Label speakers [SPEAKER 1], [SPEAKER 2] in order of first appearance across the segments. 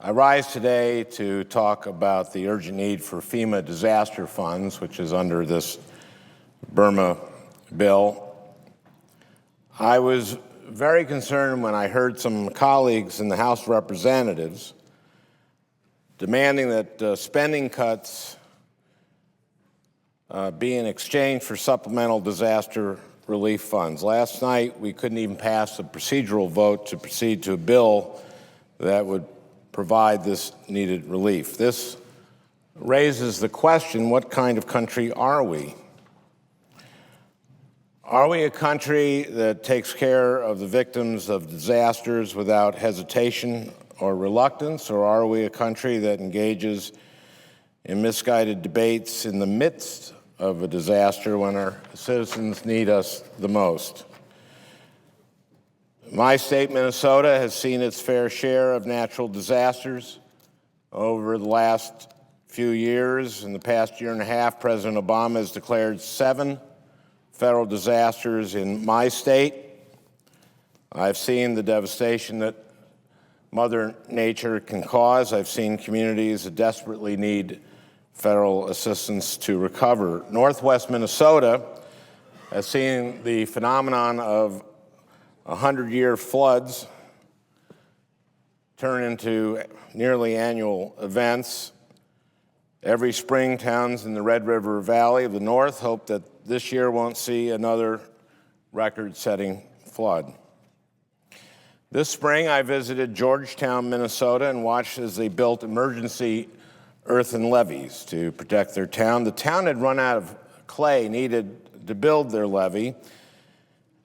[SPEAKER 1] I rise today to talk about the urgent need for FEMA disaster funds, which is under this Burma bill. I was very concerned when I heard some colleagues in the House of Representatives demanding that spending cuts be in exchange for supplemental disaster relief funds. Last night, we couldn't even pass a procedural vote to proceed to a bill that would provide this needed relief. This raises the question, what kind of country are we? Are we a country that takes care of the victims of disasters without hesitation or reluctance, or are we a country that engages in misguided debates in the midst of a disaster when our citizens need us the most? My state, Minnesota, has seen its fair share of natural disasters over the last few years. In the past year and a half, President Obama has declared 7 federal disasters in my state. I've seen the devastation that Mother Nature can cause. I've seen communities that desperately need federal assistance to recover. Northwest Minnesota has seen the phenomenon of 100-year floods turn into nearly annual events. Every spring, towns in the Red River Valley of the North hope that this year won't see another record-setting flood. This spring, I visited Georgetown, Minnesota, and watched as they built emergency earthen levees to protect their town. The town had run out of clay needed to build their levee,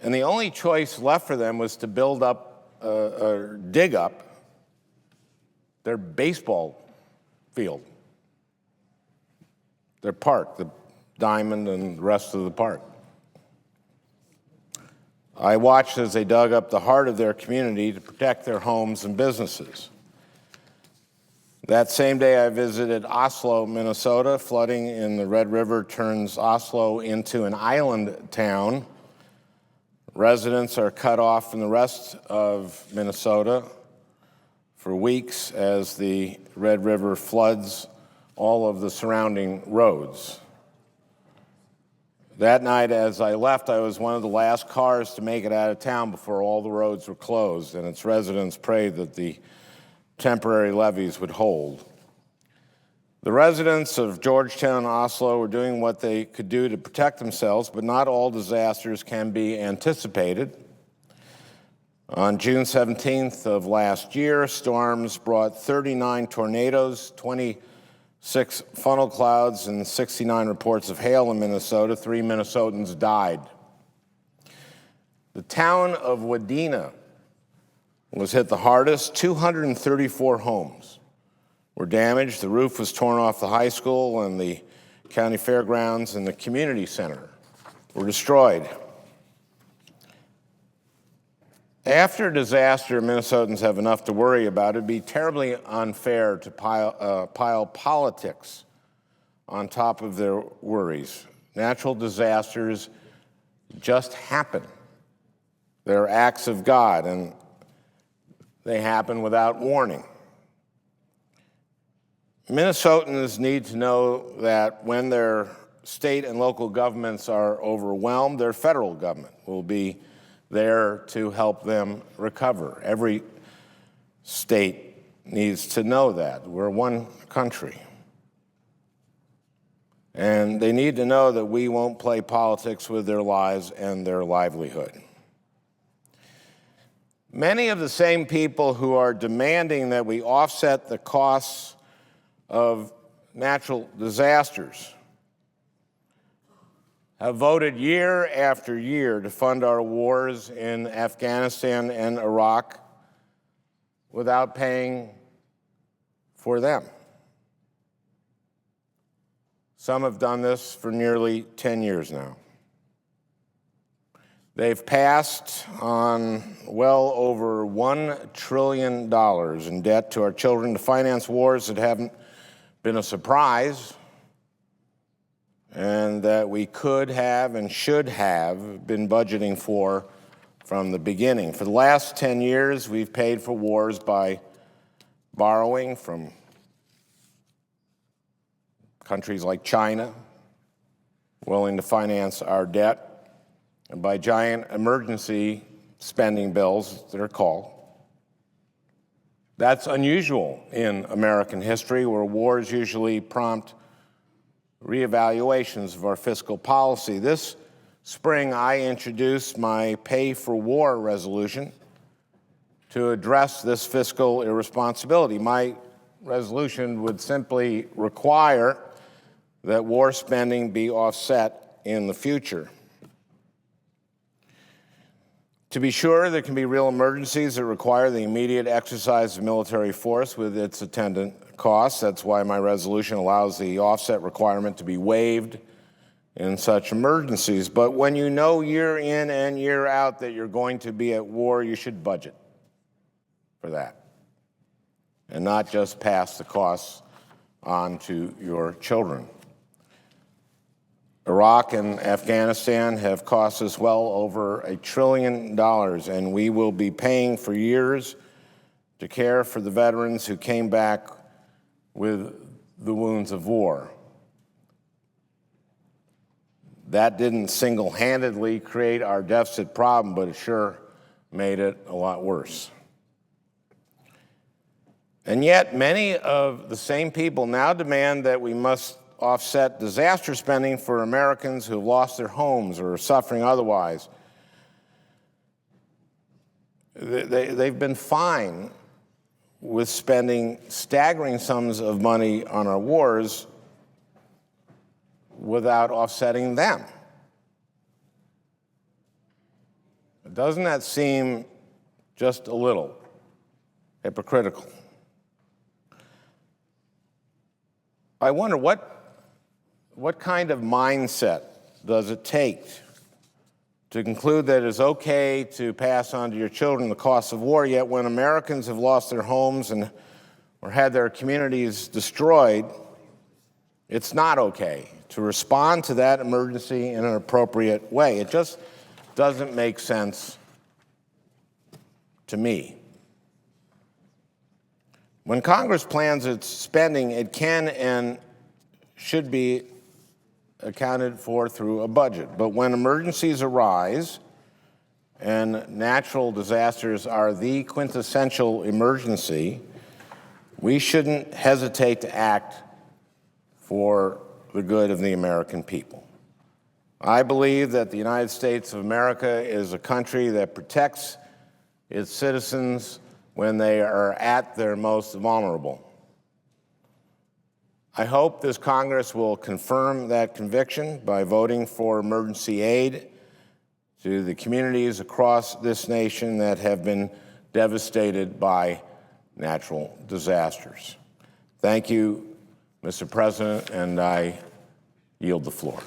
[SPEAKER 1] and the only choice left for them was to build up or dig up their baseball field, their park, the diamond and the rest of the park. I watched as they dug up the heart of their community to protect their homes and businesses. That same day, I visited Oslo, Minnesota. Flooding in the Red River turns Oslo into an island town. Residents are cut off from the rest of Minnesota for weeks as the Red River floods all of the surrounding roads. That night, as I left, I was one of the last cars to make it out of town before all the roads were closed, and its residents prayed that the temporary levees would hold. The residents of Georgetown and Oslo were doing what they could do to protect themselves, but not all disasters can be anticipated. On June 17th of last year, storms brought 39 tornadoes, 26 funnel clouds, and 69 reports of hail in Minnesota. 3 Minnesotans died. The town of Wadena was hit the hardest. 234 homes were damaged. The roof was torn off the high school, and the county fairgrounds and the community center were destroyed. After a disaster, Minnesotans have enough to worry about. It'd be terribly unfair to pile politics on top of their worries. Natural disasters just happen. They're acts of God, and they happen without warning. Minnesotans need to know that when their state and local governments are overwhelmed, their federal government will be there to help them recover. Every state needs to know that. We're one country. And they need to know that we won't play politics with their lives and their livelihood. Many of the same people who are demanding that we offset the costs of natural disasters have voted year after year to fund our wars in Afghanistan and Iraq without paying for them. Some have done this for nearly 10 years now. They've passed on well over $1 trillion in debt to our children to finance wars that haven't been a surprise, and that we could have and should have been budgeting for from the beginning. For the last 10 years, we've paid for wars by borrowing from countries like China, willing to finance our debt, and by giant emergency spending bills that are called. That's unusual in American history, where wars usually prompt reevaluations of our fiscal policy. This spring, I introduced my Pay for War resolution to address this fiscal irresponsibility. My resolution would simply require that war spending be offset in the future. To be sure, there can be real emergencies that require the immediate exercise of military force with its attendant costs. That's why my resolution allows the offset requirement to be waived in such emergencies. But when you know year in and year out that you're going to be at war, you should budget for that and not just pass the costs on to your children. Iraq and Afghanistan have cost us well over $1 trillion, and we will be paying for years to care for the veterans who came back with the wounds of war. That didn't single-handedly create our deficit problem, but it sure made it a lot worse. And yet, many of the same people now demand that we must offset disaster spending for Americans who have lost their homes or are suffering otherwise. They've been fine with spending staggering sums of money on our wars without offsetting them. Doesn't that seem just a little hypocritical? I wonder what kind of mindset does it take to conclude that it's okay to pass on to your children the cost of war, yet when Americans have lost their homes and or had their communities destroyed, it's not okay to respond to that emergency in an appropriate way? It just doesn't make sense to me. When Congress plans its spending, it can and should be accounted for through a budget. But when emergencies arise, and natural disasters are the quintessential emergency, we shouldn't hesitate to act for the good of the American people. I believe that the United States of America is a country that protects its citizens when they are at their most vulnerable. I hope this Congress will confirm that conviction by voting for emergency aid to the communities across this nation that have been devastated by natural disasters. Thank you, Mr. President, and I yield the floor.